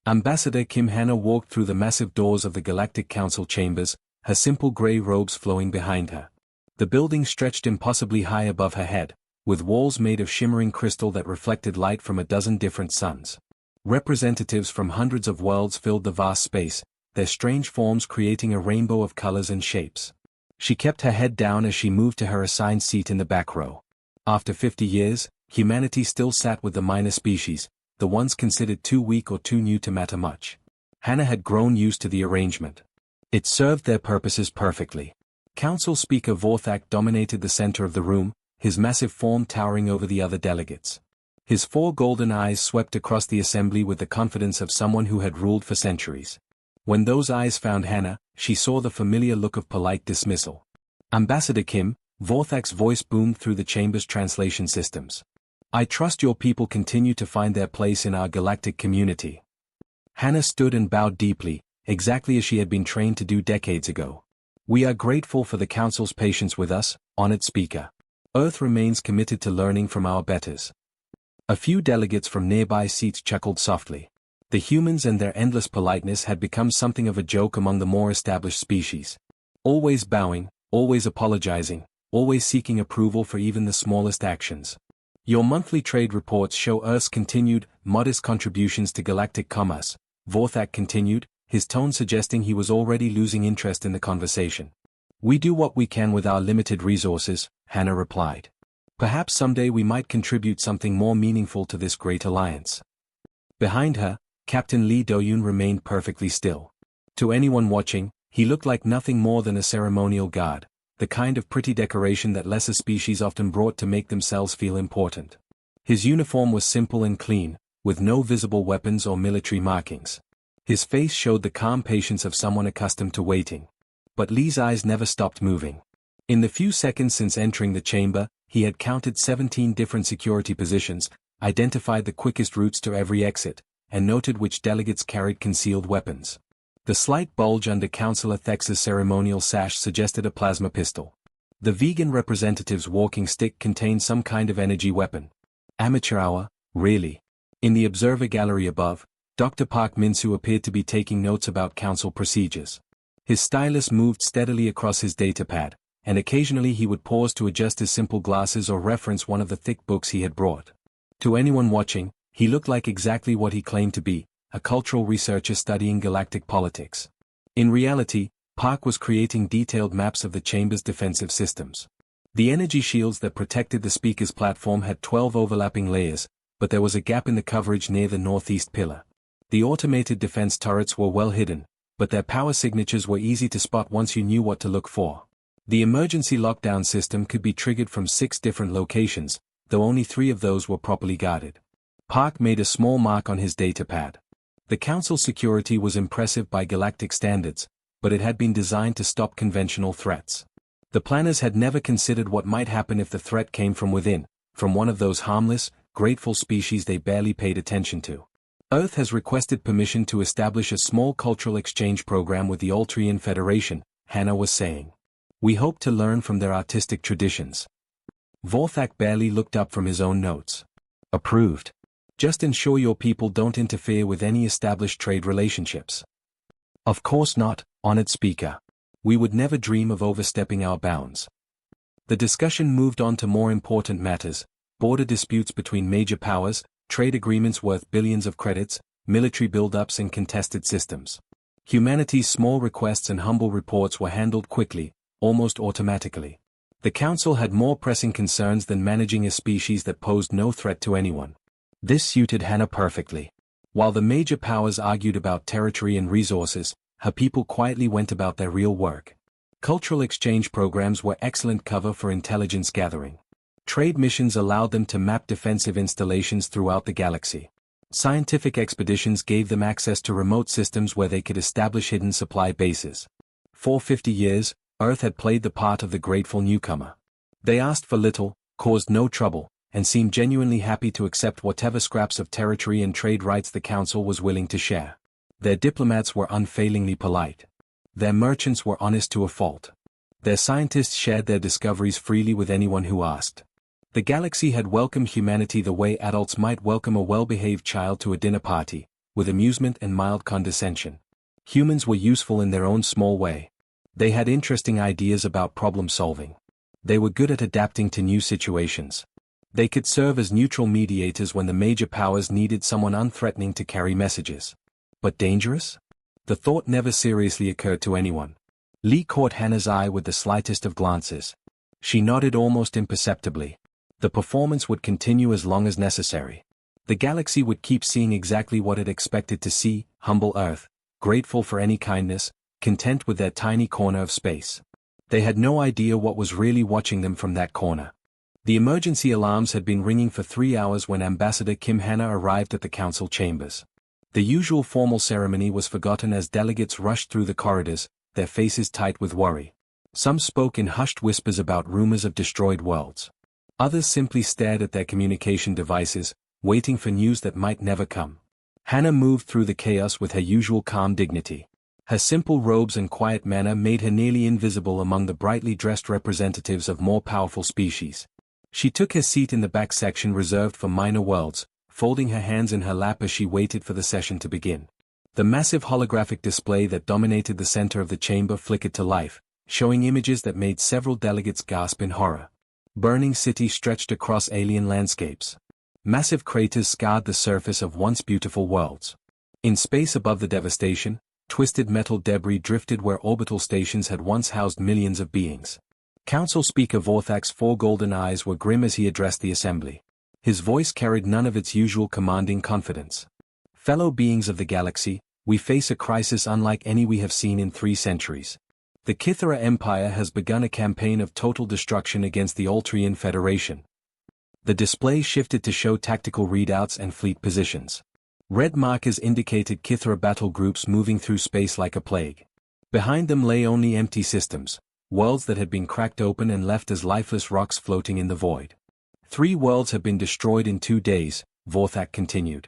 Ambassador Kim Hannah walked through the massive doors of the Galactic Council chambers, her simple grey robes flowing behind her. The building stretched impossibly high above her head, with walls made of shimmering crystal that reflected light from a dozen different suns. Representatives from hundreds of worlds filled the vast space, their strange forms creating a rainbow of colors and shapes. She kept her head down as she moved to her assigned seat in the back row. After 50 years, humanity still sat with the minor species, the ones considered too weak or too new to matter much. Hannah had grown used to the arrangement. It served their purposes perfectly. Council Speaker Vorthak dominated the center of the room, his massive form towering over the other delegates. His 4 golden eyes swept across the assembly with the confidence of someone who had ruled for centuries. When those eyes found Hannah, she saw the familiar look of polite dismissal. Ambassador Kim, Vorthak's voice boomed through the chamber's translation systems. I trust your people continue to find their place in our galactic community. Hannah stood and bowed deeply, exactly as she had been trained to do decades ago. We are grateful for the Council's patience with us, honored speaker. Earth remains committed to learning from our betters. A few delegates from nearby seats chuckled softly. The humans and their endless politeness had become something of a joke among the more established species. Always bowing, always apologizing, always seeking approval for even the smallest actions. Your monthly trade reports show Earth's continued, modest contributions to galactic commerce, Vorthak continued, his tone suggesting he was already losing interest in the conversation. We do what we can with our limited resources, Hannah replied. Perhaps someday we might contribute something more meaningful to this great alliance. Behind her, Captain Lee Doyun remained perfectly still. To anyone watching, he looked like nothing more than a ceremonial guard, the kind of pretty decoration that lesser species often brought to make themselves feel important. His uniform was simple and clean, with no visible weapons or military markings. His face showed the calm patience of someone accustomed to waiting. But Lee's eyes never stopped moving. In the few seconds since entering the chamber, he had counted 17 different security positions, identified the quickest routes to every exit, and noted which delegates carried concealed weapons. The slight bulge under Councillor Thex's ceremonial sash suggested a plasma pistol. The vegan representative's walking stick contained some kind of energy weapon. Amateur hour, really. In the observer gallery above, Dr. Park Min-soo appeared to be taking notes about council procedures. His stylus moved steadily across his datapad, and occasionally he would pause to adjust his simple glasses or reference one of the thick books he had brought. To anyone watching, he looked like exactly what he claimed to be, a cultural researcher studying galactic politics. In reality, Park was creating detailed maps of the chamber's defensive systems. The energy shields that protected the speaker's platform had 12 overlapping layers, but there was a gap in the coverage near the northeast pillar. The automated defense turrets were well hidden, but their power signatures were easy to spot once you knew what to look for. The emergency lockdown system could be triggered from 6 different locations, though only 3 of those were properly guarded. Park made a small mark on his datapad. The council's security was impressive by galactic standards, but it had been designed to stop conventional threats. The planners had never considered what might happen if the threat came from within, from one of those harmless, grateful species they barely paid attention to. Earth has requested permission to establish a small cultural exchange program with the Altrian Federation, Hannah was saying. We hope to learn from their artistic traditions. Vorthak barely looked up from his own notes. Approved. Just ensure your people don't interfere with any established trade relationships. Of course not, honored speaker. We would never dream of overstepping our bounds. The discussion moved on to more important matters, border disputes between major powers, trade agreements worth billions of credits, military buildups and contested systems. Humanity's small requests and humble reports were handled quickly, almost automatically. The council had more pressing concerns than managing a species that posed no threat to anyone. This suited Hannah perfectly. While the major powers argued about territory and resources, her people quietly went about their real work. Cultural exchange programs were excellent cover for intelligence gathering. Trade missions allowed them to map defensive installations throughout the galaxy. Scientific expeditions gave them access to remote systems where they could establish hidden supply bases. For 50 years, Earth had played the part of the grateful newcomer. They asked for little, caused no trouble, and seemed genuinely happy to accept whatever scraps of territory and trade rights the council was willing to share. Their diplomats were unfailingly polite. Their merchants were honest to a fault. Their scientists shared their discoveries freely with anyone who asked. The galaxy had welcomed humanity the way adults might welcome a well-behaved child to a dinner party, with amusement and mild condescension. Humans were useful in their own small way. They had interesting ideas about problem solving. They were good at adapting to new situations. They could serve as neutral mediators when the major powers needed someone unthreatening to carry messages. But dangerous? The thought never seriously occurred to anyone. Lee caught Hannah's eye with the slightest of glances. She nodded almost imperceptibly. The performance would continue as long as necessary. The galaxy would keep seeing exactly what it expected to see: humble Earth, grateful for any kindness, content with their tiny corner of space. They had no idea what was really watching them from that corner. The emergency alarms had been ringing for 3 hours when Ambassador Kim Hannah arrived at the council chambers. The usual formal ceremony was forgotten as delegates rushed through the corridors, their faces tight with worry. Some spoke in hushed whispers about rumors of destroyed worlds. Others simply stared at their communication devices, waiting for news that might never come. Hannah moved through the chaos with her usual calm dignity. Her simple robes and quiet manner made her nearly invisible among the brightly dressed representatives of more powerful species. She took her seat in the back section reserved for minor worlds, folding her hands in her lap as she waited for the session to begin. The massive holographic display that dominated the center of the chamber flickered to life, showing images that made several delegates gasp in horror. Burning cities stretched across alien landscapes. Massive craters scarred the surface of once beautiful worlds. In space above the devastation, twisted metal debris drifted where orbital stations had once housed millions of beings. Council Speaker Vorthak's 4 golden eyes were grim as he addressed the assembly. His voice carried none of its usual commanding confidence. Fellow beings of the galaxy, we face a crisis unlike any we have seen in 3 centuries. The Kithara Empire has begun a campaign of total destruction against the Altrian Federation. The display shifted to show tactical readouts and fleet positions. Red markers indicated Kithara battle groups moving through space like a plague. Behind them lay only empty systems, worlds that had been cracked open and left as lifeless rocks floating in the void. 3 worlds have been destroyed in 2 days, Vorthak continued.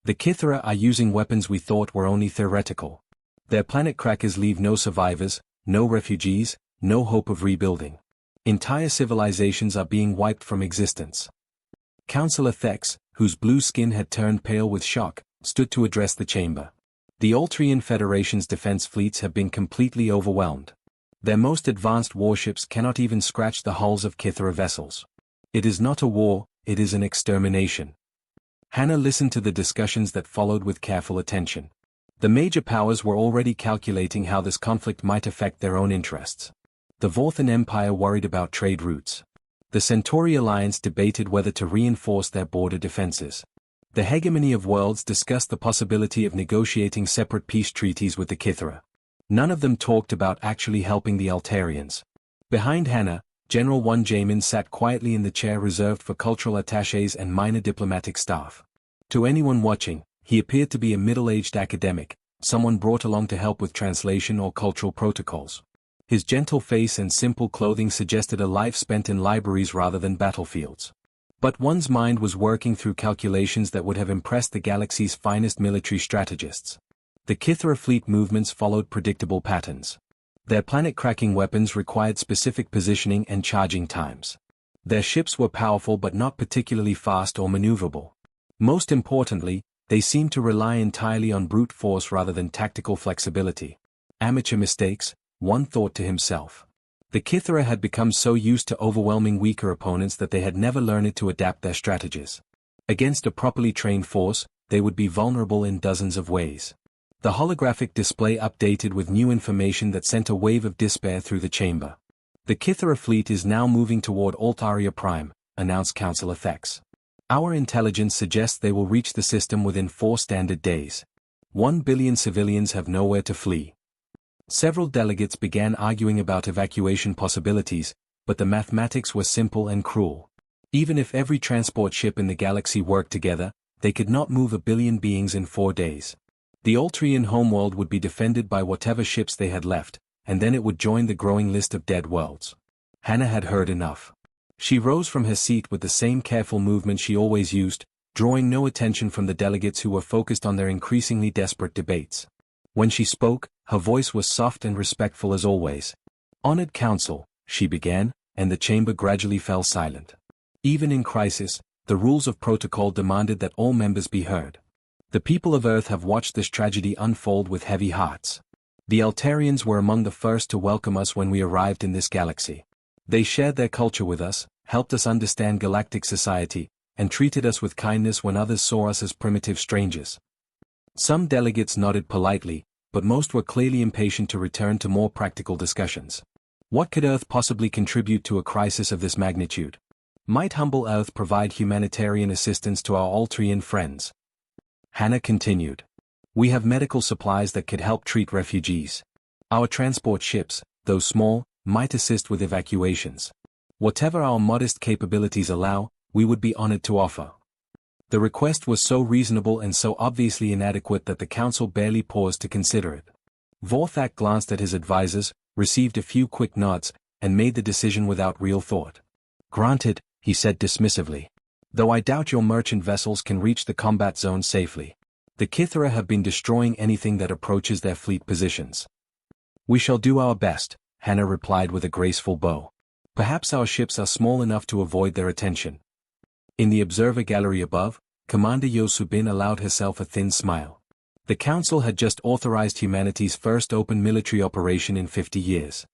The Kithara are using weapons we thought were only theoretical. Their planet crackers leave no survivors, no refugees, no hope of rebuilding. Entire civilizations are being wiped from existence. Councillor Thex, whose blue skin had turned pale with shock, stood to address the chamber. The Altrian Federation's defense fleets have been completely overwhelmed. Their most advanced warships cannot even scratch the hulls of Kithara vessels. It is not a war, it is an extermination. Hannah listened to the discussions that followed with careful attention. The major powers were already calculating how this conflict might affect their own interests. The Vorthan Empire worried about trade routes. The Centauri Alliance debated whether to reinforce their border defenses. The Hegemony of Worlds discussed the possibility of negotiating separate peace treaties with the Kithara. None of them talked about actually helping the Altarians. Behind Hannah, General One Jamin sat quietly in the chair reserved for cultural attachés and minor diplomatic staff. To anyone watching, he appeared to be a middle-aged academic, someone brought along to help with translation or cultural protocols. His gentle face and simple clothing suggested a life spent in libraries rather than battlefields. But one's mind was working through calculations that would have impressed the galaxy's finest military strategists. The Kithara fleet movements followed predictable patterns. Their planet-cracking weapons required specific positioning and charging times. Their ships were powerful but not particularly fast or maneuverable. Most importantly, they seemed to rely entirely on brute force rather than tactical flexibility. Amateur mistakes, one thought to himself. The Kithara had become so used to overwhelming weaker opponents that they had never learned to adapt their strategies. Against a properly trained force, they would be vulnerable in dozens of ways. The holographic display updated with new information that sent a wave of despair through the chamber. The Kithara fleet is now moving toward Altaria Prime, announced Councillor Thex. Our intelligence suggests they will reach the system within 4 standard days. 1 billion civilians have nowhere to flee. Several delegates began arguing about evacuation possibilities, but the mathematics were simple and cruel. Even if every transport ship in the galaxy worked together, they could not move 1 billion beings in 4 days. The Altrian homeworld would be defended by whatever ships they had left, and then it would join the growing list of dead worlds. Hannah had heard enough. She rose from her seat with the same careful movement she always used, drawing no attention from the delegates who were focused on their increasingly desperate debates. When she spoke, her voice was soft and respectful as always. "Honored Council," she began, and the chamber gradually fell silent. Even in crisis, the rules of protocol demanded that all members be heard. The people of Earth have watched this tragedy unfold with heavy hearts. The Altarians were among the first to welcome us when we arrived in this galaxy. They shared their culture with us, helped us understand galactic society, and treated us with kindness when others saw us as primitive strangers. Some delegates nodded politely, but most were clearly impatient to return to more practical discussions. What could Earth possibly contribute to a crisis of this magnitude? Might humble Earth provide humanitarian assistance to our Altrian friends? Hannah continued. We have medical supplies that could help treat refugees. Our transport ships, though small, might assist with evacuations. Whatever our modest capabilities allow, we would be honored to offer. The request was so reasonable and so obviously inadequate that the council barely paused to consider it. Vorthak glanced at his advisors, received a few quick nods, and made the decision without real thought. Granted, he said dismissively. Though I doubt your merchant vessels can reach the combat zone safely. The Kithra have been destroying anything that approaches their fleet positions. We shall do our best, Hannah replied with a graceful bow. Perhaps our ships are small enough to avoid their attention. In the observer gallery above, Commander Yosubin allowed herself a thin smile. The Council had just authorized humanity's first open military operation in 50 years.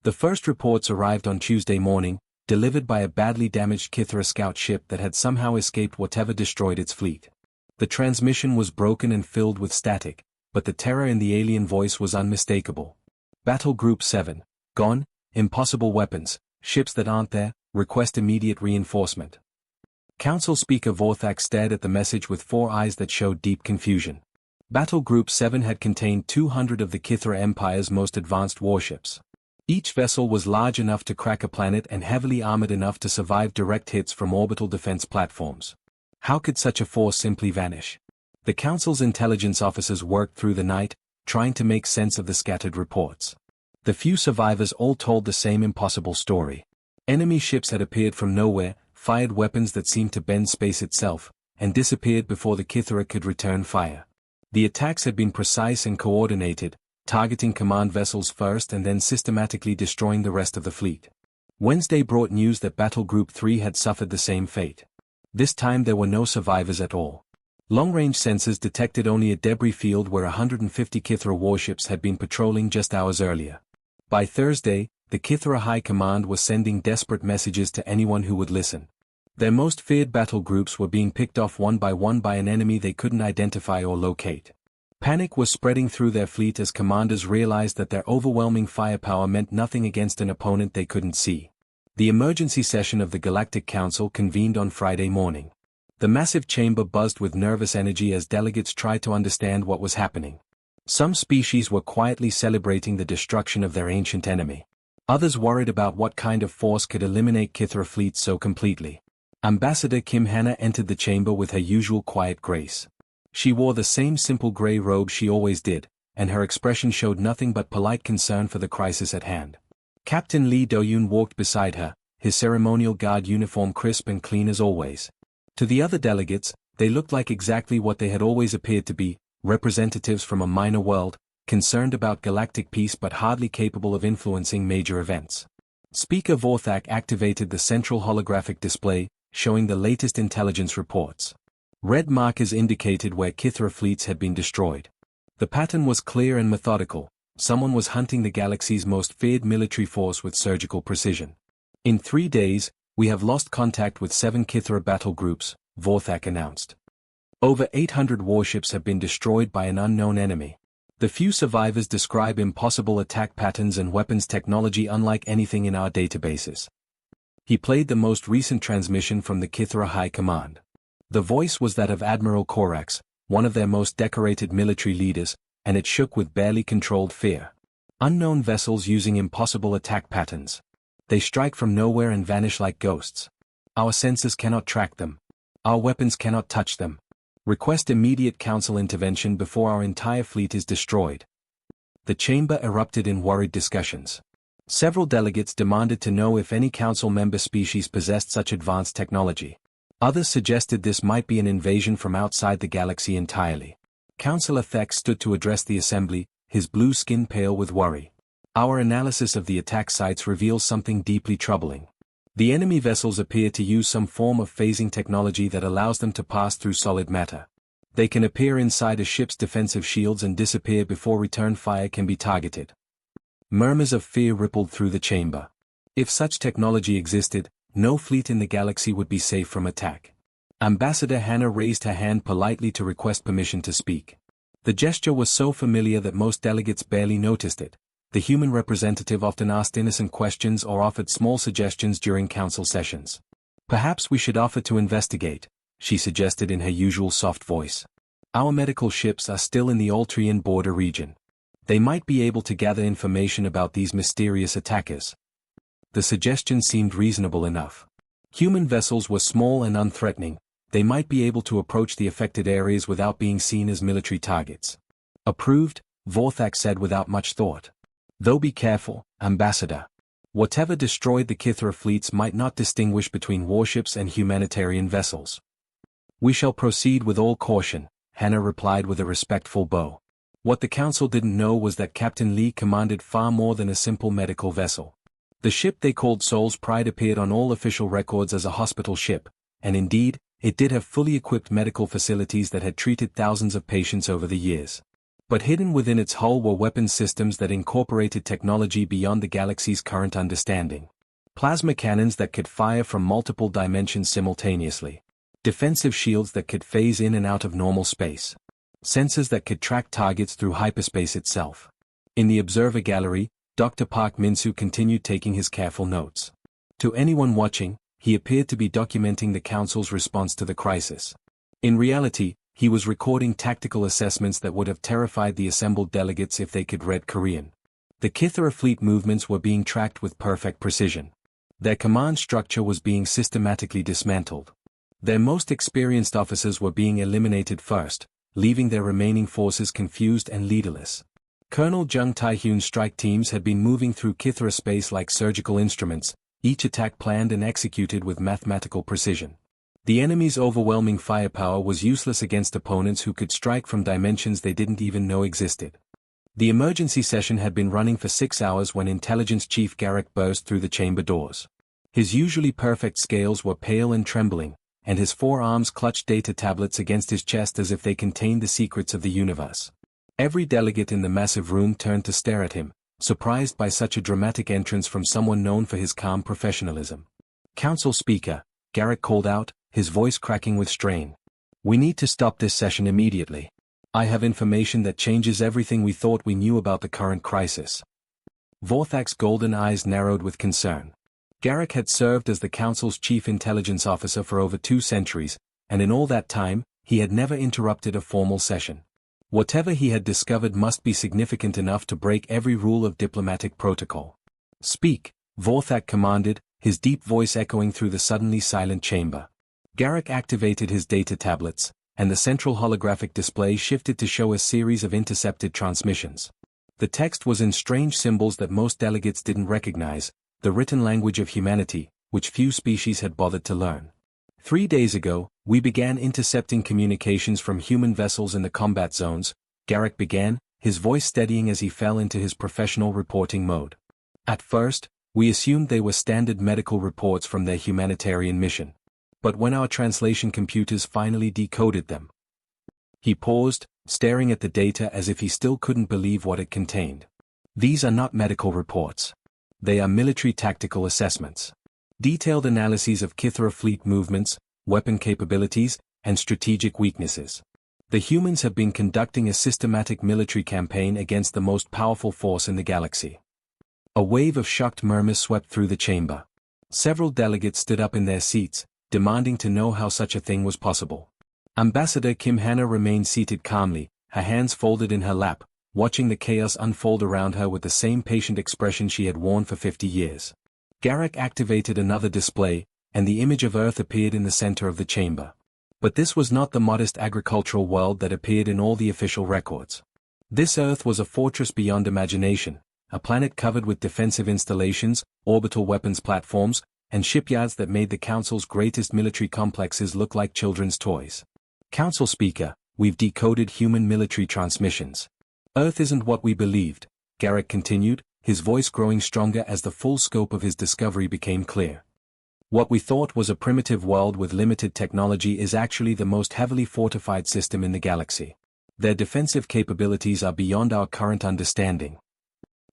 The first reports arrived on Tuesday morning, delivered by a badly damaged Kithra scout ship that had somehow escaped whatever destroyed its fleet. The transmission was broken and filled with static, but the terror in the alien voice was unmistakable. Battle Group 7, gone, impossible weapons, ships that aren't there, request immediate reinforcement. Council Speaker Vorthak stared at the message with 4 eyes that showed deep confusion. Battle Group 7 had contained 200 of the Kithra Empire's most advanced warships. Each vessel was large enough to crack a planet and heavily armored enough to survive direct hits from orbital defense platforms. How could such a force simply vanish? The Council's intelligence officers worked through the night, trying to make sense of the scattered reports. The few survivors all told the same impossible story. Enemy ships had appeared from nowhere, fired weapons that seemed to bend space itself, and disappeared before the Kithra could return fire. The attacks had been precise and coordinated, targeting command vessels first and then systematically destroying the rest of the fleet. Wednesday brought news that Battle Group 3 had suffered the same fate. This time there were no survivors at all. Long-range sensors detected only a debris field where 150 Kithra warships had been patrolling just hours earlier. By Thursday, the Kithra High Command was sending desperate messages to anyone who would listen. Their most feared battle groups were being picked off one by an enemy they couldn't identify or locate. Panic was spreading through their fleet as commanders realized that their overwhelming firepower meant nothing against an opponent they couldn't see. The emergency session of the Galactic Council convened on Friday morning. The massive chamber buzzed with nervous energy as delegates tried to understand what was happening. Some species were quietly celebrating the destruction of their ancient enemy. Others worried about what kind of force could eliminate Kithra fleets so completely. Ambassador Kim Hannah entered the chamber with her usual quiet grace. She wore the same simple grey robe she always did, and her expression showed nothing but polite concern for the crisis at hand. Captain Lee Do-yoon walked beside her, his ceremonial guard uniform crisp and clean as always. To the other delegates, they looked like exactly what they had always appeared to be, representatives from a minor world, concerned about galactic peace but hardly capable of influencing major events. Speaker Vorthak activated the central holographic display, showing the latest intelligence reports. Red markers indicated where Kithra fleets had been destroyed. The pattern was clear and methodical. Someone was hunting the galaxy's most feared military force with surgical precision. In 3 days, we have lost contact with 7 Kithra battle groups, Vorthak announced. Over 800 warships have been destroyed by an unknown enemy. The few survivors describe impossible attack patterns and weapons technology unlike anything in our databases. He played the most recent transmission from the Kithra High Command. The voice was that of Admiral Korax, one of their most decorated military leaders, and it shook with barely controlled fear. Unknown vessels using impossible attack patterns. They strike from nowhere and vanish like ghosts. Our sensors cannot track them. Our weapons cannot touch them. Request immediate council intervention before our entire fleet is destroyed. The chamber erupted in worried discussions. Several delegates demanded to know if any council member species possessed such advanced technology. Others suggested this might be an invasion from outside the galaxy entirely. Councillor Thek stood to address the assembly, his blue skin pale with worry. Our analysis of the attack sites reveals something deeply troubling. The enemy vessels appear to use some form of phasing technology that allows them to pass through solid matter. They can appear inside a ship's defensive shields and disappear before return fire can be targeted. Murmurs of fear rippled through the chamber. If such technology existed, no fleet in the galaxy would be safe from attack. Ambassador Hannah raised her hand politely to request permission to speak. The gesture was so familiar that most delegates barely noticed it. The human representative often asked innocent questions or offered small suggestions during council sessions. Perhaps we should offer to investigate, she suggested in her usual soft voice. Our medical ships are still in the Altrian border region. They might be able to gather information about these mysterious attackers. The suggestion seemed reasonable enough. Human vessels were small and unthreatening. They might be able to approach the affected areas without being seen as military targets. Approved, Vorthak said without much thought. Though be careful, Ambassador. Whatever destroyed the Kithra fleets might not distinguish between warships and humanitarian vessels. We shall proceed with all caution, Hannah replied with a respectful bow. What the council didn't know was that Captain Lee commanded far more than a simple medical vessel. The ship they called Soul's Pride appeared on all official records as a hospital ship, and indeed, it did have fully equipped medical facilities that had treated thousands of patients over the years. But hidden within its hull were weapons systems that incorporated technology beyond the galaxy's current understanding. Plasma cannons that could fire from multiple dimensions simultaneously. Defensive shields that could phase in and out of normal space. Sensors that could track targets through hyperspace itself. In the observer gallery, Dr. Park Min-soo continued taking his careful notes. To anyone watching, he appeared to be documenting the council's response to the crisis. In reality, he was recording tactical assessments that would have terrified the assembled delegates if they could read Korean. The Kithra fleet movements were being tracked with perfect precision. Their command structure was being systematically dismantled. Their most experienced officers were being eliminated first, leaving their remaining forces confused and leaderless. Colonel Jung Tae-hyun's strike teams had been moving through Kithra space like surgical instruments, each attack planned and executed with mathematical precision. The enemy's overwhelming firepower was useless against opponents who could strike from dimensions they didn't even know existed. The emergency session had been running for 6 hours when Intelligence Chief Garrick burst through the chamber doors. His usually perfect scales were pale and trembling, and his forearms clutched data tablets against his chest as if they contained the secrets of the universe. Every delegate in the massive room turned to stare at him, surprised by such a dramatic entrance from someone known for his calm professionalism. Council Speaker, Garrick called out, his voice cracking with strain. We need to stop this session immediately. I have information that changes everything we thought we knew about the current crisis. Vorthak's golden eyes narrowed with concern. Garrick had served as the Council's chief intelligence officer for over 2 centuries, and in all that time, he had never interrupted a formal session. Whatever he had discovered must be significant enough to break every rule of diplomatic protocol. Speak, Vorthak commanded, his deep voice echoing through the suddenly silent chamber. Garrick activated his data tablets, and the central holographic display shifted to show a series of intercepted transmissions. The text was in strange symbols that most delegates didn't recognize, the written language of humanity, which few species had bothered to learn. 3 days ago, we began intercepting communications from human vessels in the combat zones, Garrick began, his voice steadying as he fell into his professional reporting mode. At first, we assumed they were standard medical reports from their humanitarian mission. But when our translation computers finally decoded them. He paused, staring at the data as if he still couldn't believe what it contained. These are not medical reports. They are military tactical assessments. Detailed analyses of Kithra fleet movements, weapon capabilities, and strategic weaknesses. The humans have been conducting a systematic military campaign against the most powerful force in the galaxy. A wave of shocked murmurs swept through the chamber. Several delegates stood up in their seats, demanding to know how such a thing was possible. Ambassador Kim Hannah remained seated calmly, her hands folded in her lap, watching the chaos unfold around her with the same patient expression she had worn for 50 years. Garrick activated another display, and the image of Earth appeared in the center of the chamber. But this was not the modest agricultural world that appeared in all the official records. This Earth was a fortress beyond imagination, a planet covered with defensive installations, orbital weapons platforms, and shipyards that made the Council's greatest military complexes look like children's toys. Council Speaker, we've decoded human military transmissions. Earth isn't what we believed, Garrick continued, his voice growing stronger as the full scope of his discovery became clear. What we thought was a primitive world with limited technology is actually the most heavily fortified system in the galaxy. Their defensive capabilities are beyond our current understanding.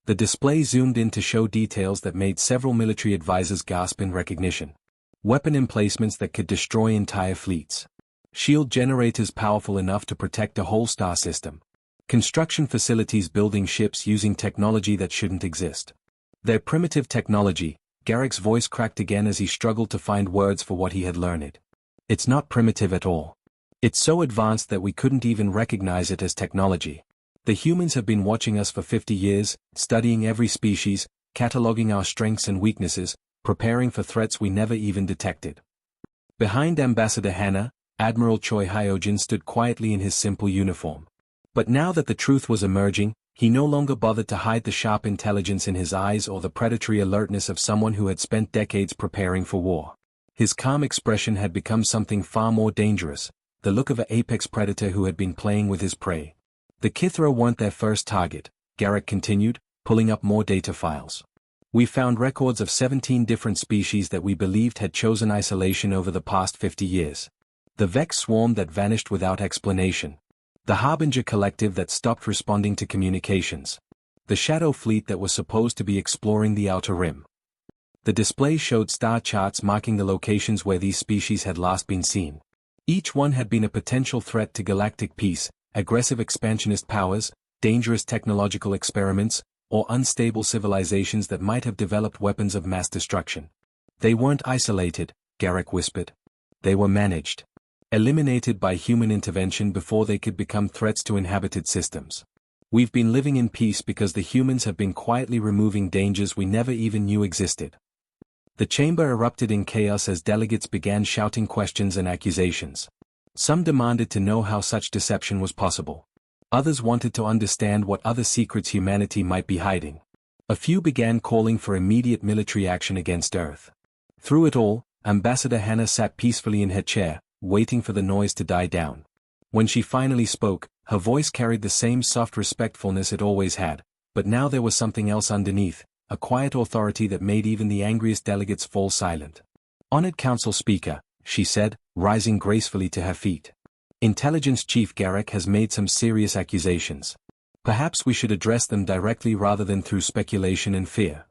The display zoomed in to show details that made several military advisors gasp in recognition. Weapon emplacements that could destroy entire fleets. Shield generators powerful enough to protect a whole star system. Construction facilities building ships using technology that shouldn't exist. Their primitive technology, Garrick's voice cracked again as he struggled to find words for what he had learned. It's not primitive at all. It's so advanced that we couldn't even recognize it as technology. The humans have been watching us for 50 years, studying every species, cataloging our strengths and weaknesses, preparing for threats we never even detected. Behind Ambassador Hannah, Admiral Choi Hyojin stood quietly in his simple uniform. But now that the truth was emerging, he no longer bothered to hide the sharp intelligence in his eyes or the predatory alertness of someone who had spent decades preparing for war. His calm expression had become something far more dangerous, the look of an apex predator who had been playing with his prey. The Kithra weren't their first target, Garrick continued, pulling up more data files. We found records of 17 different species that we believed had chosen isolation over the past 50 years. The Vex swarm that vanished without explanation. The Harbinger Collective that stopped responding to communications. The Shadow Fleet that was supposed to be exploring the Outer Rim. The display showed star charts marking the locations where these species had last been seen. Each one had been a potential threat to galactic peace, aggressive expansionist powers, dangerous technological experiments, or unstable civilizations that might have developed weapons of mass destruction. They weren't isolated, Garrick whispered. They were managed. Eliminated by human intervention before they could become threats to inhabited systems. We've been living in peace because the humans have been quietly removing dangers we never even knew existed. The chamber erupted in chaos as delegates began shouting questions and accusations. Some demanded to know how such deception was possible. Others wanted to understand what other secrets humanity might be hiding. A few began calling for immediate military action against Earth. Through it all, Ambassador Hannah sat peacefully in her chair, waiting for the noise to die down. When she finally spoke, her voice carried the same soft respectfulness it always had, but now there was something else underneath, a quiet authority that made even the angriest delegates fall silent. Honored Council Speaker, she said, rising gracefully to her feet. Intelligence Chief Garrick has made some serious accusations. Perhaps we should address them directly rather than through speculation and fear.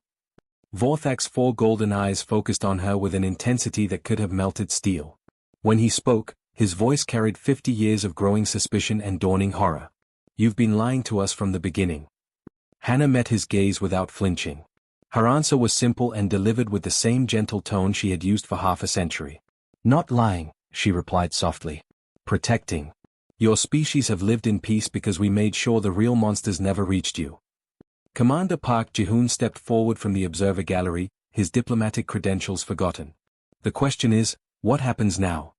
Vorthak's 4 golden eyes focused on her with an intensity that could have melted steel. When he spoke, his voice carried 50 years of growing suspicion and dawning horror. You've been lying to us from the beginning. Hannah met his gaze without flinching. Her answer was simple and delivered with the same gentle tone she had used for half a century. Not lying, she replied softly. Protecting. Your species have lived in peace because we made sure the real monsters never reached you. Commander Park Ji-hoon stepped forward from the observer gallery, his diplomatic credentials forgotten. The question is, what happens now?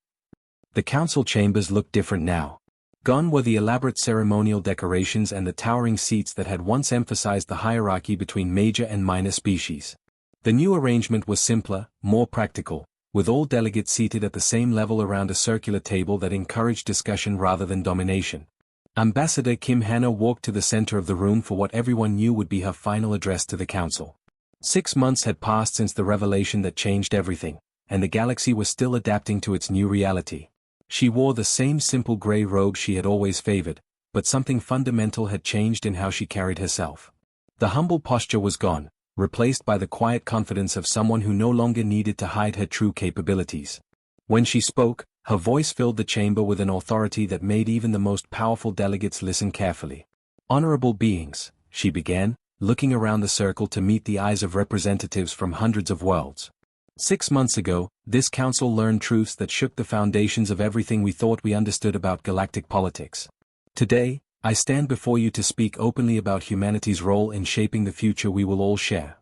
The council chambers looked different now. Gone were the elaborate ceremonial decorations and the towering seats that had once emphasized the hierarchy between major and minor species. The new arrangement was simpler, more practical, with all delegates seated at the same level around a circular table that encouraged discussion rather than domination. Ambassador Kim Hannah walked to the center of the room for what everyone knew would be her final address to the council. 6 months had passed since the revelation that changed everything, and the galaxy was still adapting to its new reality. She wore the same simple gray robe she had always favored, but something fundamental had changed in how she carried herself. The humble posture was gone, replaced by the quiet confidence of someone who no longer needed to hide her true capabilities. When she spoke, her voice filled the chamber with an authority that made even the most powerful delegates listen carefully. Honorable beings, she began, looking around the circle to meet the eyes of representatives from hundreds of worlds. 6 months ago, this council learned truths that shook the foundations of everything we thought we understood about galactic politics. Today, I stand before you to speak openly about humanity's role in shaping the future we will all share.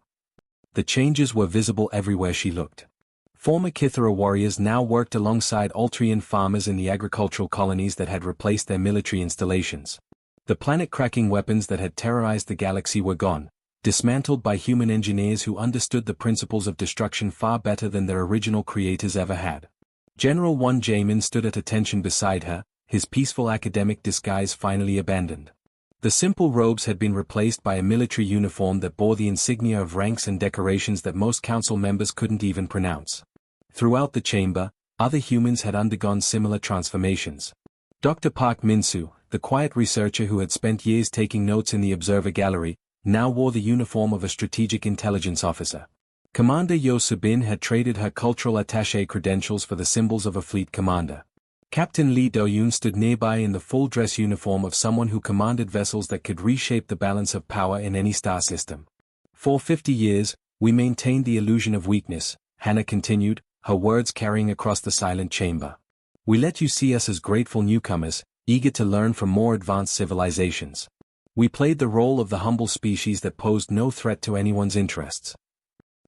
The changes were visible everywhere she looked. Former Kithara warriors now worked alongside Altrian farmers in the agricultural colonies that had replaced their military installations. The planet-cracking weapons that had terrorized the galaxy were gone, dismantled by human engineers who understood the principles of destruction far better than their original creators ever had. General Won Jaemin stood at attention beside her, his peaceful academic disguise finally abandoned. The simple robes had been replaced by a military uniform that bore the insignia of ranks and decorations that most council members couldn't even pronounce. Throughout the chamber, other humans had undergone similar transformations. Dr. Park Min-soo, the quiet researcher who had spent years taking notes in the observer gallery, now wore the uniform of a strategic intelligence officer. Commander Yo Subin had traded her cultural attaché credentials for the symbols of a fleet commander. Captain Lee Do-yoon stood nearby in the full dress uniform of someone who commanded vessels that could reshape the balance of power in any star system. For 50 years, we maintained the illusion of weakness, Hannah continued, her words carrying across the silent chamber. We let you see us as grateful newcomers, eager to learn from more advanced civilizations. We played the role of the humble species that posed no threat to anyone's interests.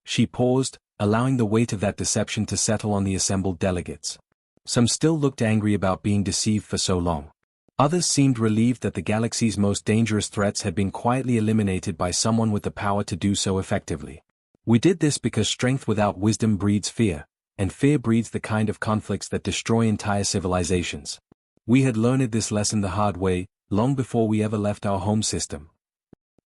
She paused, allowing the weight of that deception to settle on the assembled delegates. Some still looked angry about being deceived for so long. Others seemed relieved that the galaxy's most dangerous threats had been quietly eliminated by someone with the power to do so effectively. We did this because strength without wisdom breeds fear, and fear breeds the kind of conflicts that destroy entire civilizations. We had learned this lesson the hard way, long before we ever left our home system.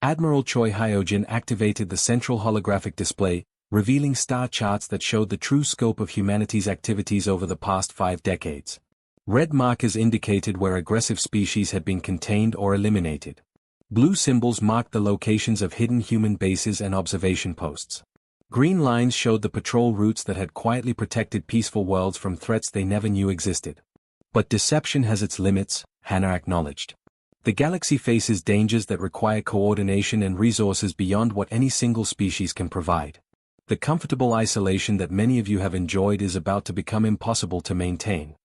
Admiral Choi Hyojin activated the central holographic display, revealing star charts that showed the true scope of humanity's activities over the past 5 decades. Red markers indicated where aggressive species had been contained or eliminated. Blue symbols marked the locations of hidden human bases and observation posts. Green lines showed the patrol routes that had quietly protected peaceful worlds from threats they never knew existed. But deception has its limits, Hannah acknowledged. The galaxy faces dangers that require coordination and resources beyond what any single species can provide. The comfortable isolation that many of you have enjoyed is about to become impossible to maintain.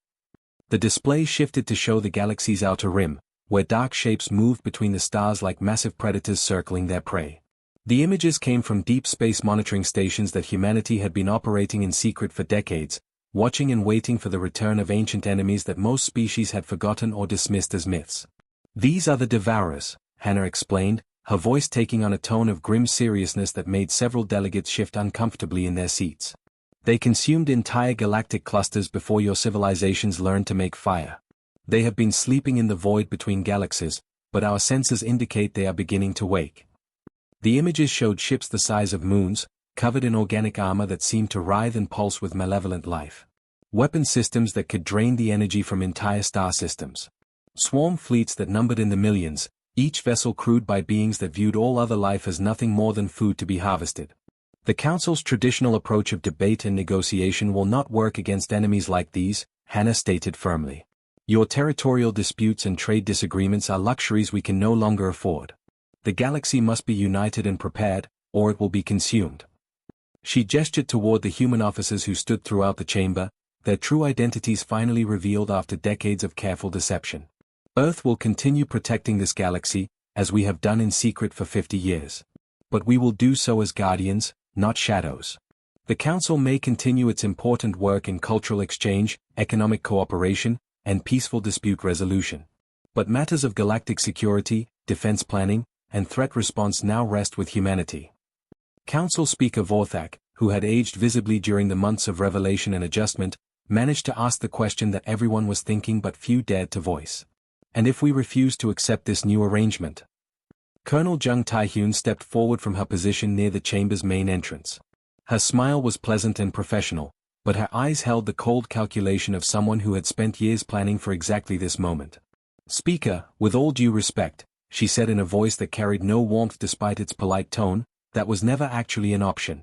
The display shifted to show the galaxy's outer rim, where dark shapes moved between the stars like massive predators circling their prey. The images came from deep space monitoring stations that humanity had been operating in secret for decades, watching and waiting for the return of ancient enemies that most species had forgotten or dismissed as myths. These are the Devourers, Hannah explained, her voice taking on a tone of grim seriousness that made several delegates shift uncomfortably in their seats. They consumed entire galactic clusters before your civilizations learned to make fire. They have been sleeping in the void between galaxies, but our senses indicate they are beginning to wake. The images showed ships the size of moons, covered in organic armor that seemed to writhe and pulse with malevolent life. Weapon systems that could drain the energy from entire star systems. Swarm fleets that numbered in the millions, each vessel crewed by beings that viewed all other life as nothing more than food to be harvested. The Council's traditional approach of debate and negotiation will not work against enemies like these, Hannah stated firmly. Your territorial disputes and trade disagreements are luxuries we can no longer afford. The galaxy must be united and prepared, or it will be consumed. She gestured toward the human officers who stood throughout the chamber, their true identities finally revealed after decades of careful deception. Earth will continue protecting this galaxy, as we have done in secret for 50 years. But we will do so as guardians, not shadows. The Council may continue its important work in cultural exchange, economic cooperation, and peaceful dispute resolution. But matters of galactic security, defense planning, and threat response now rest with humanity. Council Speaker Vorthak, who had aged visibly during the months of revelation and adjustment, managed to ask the question that everyone was thinking but few dared to voice. And if we refuse to accept this new arrangement? Colonel Jung Tae-hyun stepped forward from her position near the chamber's main entrance. Her smile was pleasant and professional, but her eyes held the cold calculation of someone who had spent years planning for exactly this moment. Speaker, with all due respect, she said in a voice that carried no warmth despite its polite tone, that was never actually an option.